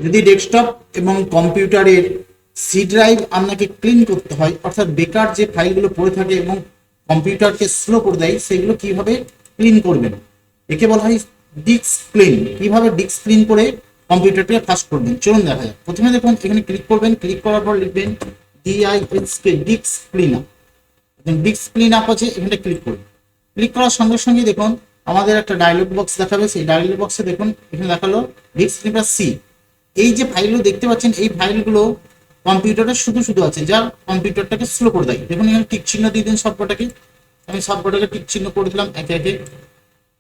যদি ডেস্কটপ এবং কম্পিউটারের সি ড্রাইভ আপনাকে ক্লিন করতে হয়, অর্থাৎ বেকার যে ফাইলগুলো পড়ে থাকে এবং কম্পিউটারকে স্লো করে দেয়, সেগুলো কিভাবে ক্লিন করবেন, একে বলা হয় ডিস্ক ক্লিন। কিভাবে ডিস্ক ক্লিন করে কম্পিউটারটাকে ফাস্ট করবেন, চলুন দেখা যাক। প্রথমে দেখুন এখানে ক্লিক করবেন, ক্লিক করার পর লিখবেন ডিআইএসকে, disk clean up. Disk clean up আছে, এখানে ক্লিক করুন। ক্লিক করার সঙ্গে সঙ্গে দেখুন আমাদের একটা ডায়লগ বক্স দেখাবে। সেই ডায়লগ বক্সে দেখুন এখানে দেখালো ডিস্ক ক্লিনার সি। এই যে ফাইলগুলো দেখতে পাচ্ছেন, এই ফাইলগুলো কম্পিউটারে শুধু শুধু আছে, যা কম্পিউটারটাকে স্লো করে দেয়। দেখুন এখানে টিক চিহ্ন দিয়ে দিন সবকটাকে। আমি সবকটাকে টিক চিহ্ন করে দিলাম একে একে।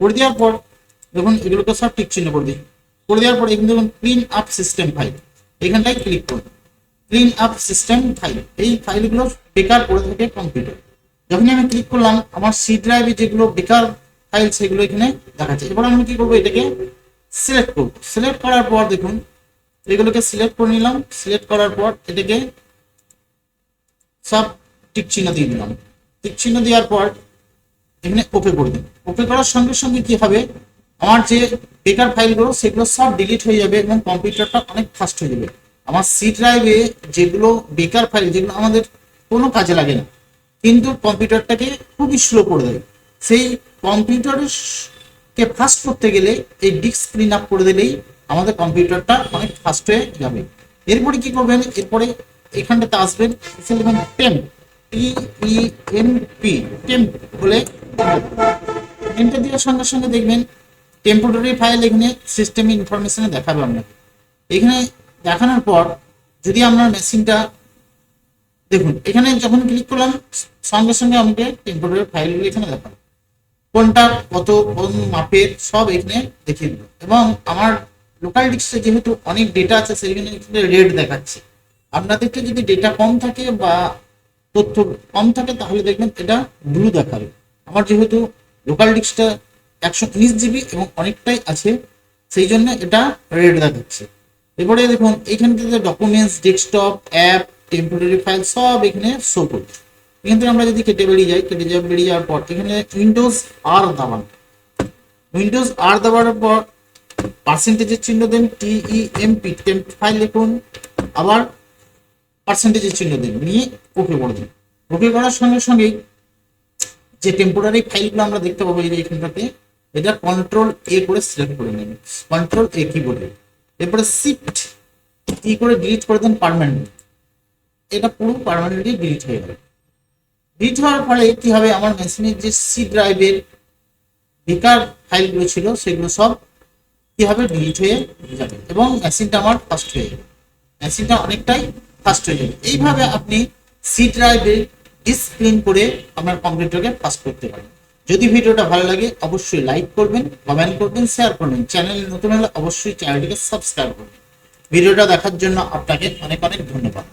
করে দেওয়ার পর দেখুন এগুলোকে সব টিক চিহ্ন করে দিই। করে দেওয়ার পর এখানে দেখুন ক্লিন আপ সিস্টেম ফাইল, এখানটায় ক্লিক করুন। ক্লিন আপ সিস্টেম ফাইল, এই ফাইলগুলো বেকার পড়ে থাকে কম্পিউটার। যখনই আমি ক্লিক করলাম, আমার সি ড্রাইভে যেগুলো বেকার ফাইল সেগুলো এখানে দেখাচ্ছে। এবার আমি কি করবো, এটাকে সিলেক্ট করবো। সিলেক্ট করার পর দেখুন এগুলোকে সিলেক্ট করে নিলাম। সিলেক্ট করার পর এটাকে সব টিক চিহ্ন দিয়ে দিলাম। টিক চিহ্ন দেওয়ার পর এখানে ওকে করে দিন। ওকে করার সঙ্গে সঙ্গে কি হবে, আমার যে বেকার ফাইলগুলো সেগুলো সব ডিলিট হয়ে যাবে এবং কম্পিউটারটা অনেক ফাস্ট হয়ে যাবে। আমার সি ড্রাইভে যেগুলো বেকার ফাইল, যেগুলো আমাদের কোনো কাজে লাগে না কিন্তু কম্পিউটারটাকে খুবই স্লো করে দেয়, সেই কম্পিউটারকে ফাস্ট করতে গেলে এই ডিস্ক ক্লিন আপ করে দিলেই আমাদের কম্পিউটারটা অনেক ফাস্ট হয়ে যাবে। এরপরে কি করবেন, এরপরে এখানটাতে আসবেন, টেম্প, টিইএমপি, টেম্প বলে এন্টার দেওয়ার সঙ্গে সঙ্গে দেখবেন টেম্পোরারি ফাইল এখানে সিস্টেম ইনফরমেশনে দেখাবে আপনাকে। এখানে দেখানোর পর যদি আপনার মেশিনটা দেখুন, এখানে যখন ক্লিক করলাম সঙ্গে সঙ্গে আমাকে টেম্পোরারি ফাইলগুলো এখানে দেখাবে, কোনটা কত কোন মাপের সব এখানে দেখিয়ে দিল। এবং আমার লোকাল ডিস্কে যেহেতু অনেক ডেটা আছে, সেখানে রেড দেখাচ্ছে। আপনাদেরকে যদি ডেটা কম থাকে বা তথ্য কম থাকে তাহলে দেখবেন এটা ব্লু দেখাবে। আমার যেহেতু লোকাল ডিস্কটা 119 GB এবং অনেকটাই আছে, সেই জন্য এটা রেড দেখাচ্ছে। এরপরে দেখুন এইখান থেকে documents, desktop, app, temporary file সব এখানে শো করছে। এখান থেকে আমরা যদি কেটে বেরিয়ে যাই, বেরিয়ে যাওয়ার পর এখানে উইন্ডোজ আর দাবান। উইন্ডোজ আর দাবার পর পার্সেন্টেজের চিহ্ন দেন, টিইএমপি, টেম্প ফাইল লিখুন, আবার পার্সেন্টেজের চিহ্ন দিন, নিয়ে ওকে করে দিন। ওকে করার সঙ্গে সঙ্গেই যে টেম্পোরারি ফাইলগুলো আমরা দেখতে পাবো এই যে এখানটাতে, এটা কন্ট্রোল এ করে সিলেক্ট করে নেবেন, কন্ট্রোল এ কিবোর্ডে। এরপরে শিফট ই করে ডিলিট করে দেন পার্মানেন্ট। এটা পুরো পার্মানেন্টলি ডিলিট হয়ে গেল। ডিলিট হওয়ার ফলে কি হবে, আমার মেশিনের যে সি ড্রাইভের বেকার ফাইলগুলো ছিল সেগুলো সব কি হবে, ডিলিট হয়ে যাবে এবং মেশিনটা আমার ফাস্ট হয়ে যাবে। মেশিনটা অনেকটাই ফাস্ট হয়ে যাবে। এইভাবে আপনি সি ড্রাইভে ডিস্ক ক্লিন করে আপনার কম্পিউটারকে ফাস্ট করতে পারেন। যদি ভিডিওটা ভালো লাগে অবশ্যই লাইক করবেন, কমেন্ট করবেন, শেয়ার করবেন। চ্যানেল নতুন হলে অবশ্যই চ্যানেলটিকে সাবস্ক্রাইব করবেন। ভিডিওটা দেখার জন্য আপনাকে অনেক অনেক ধন্যবাদ।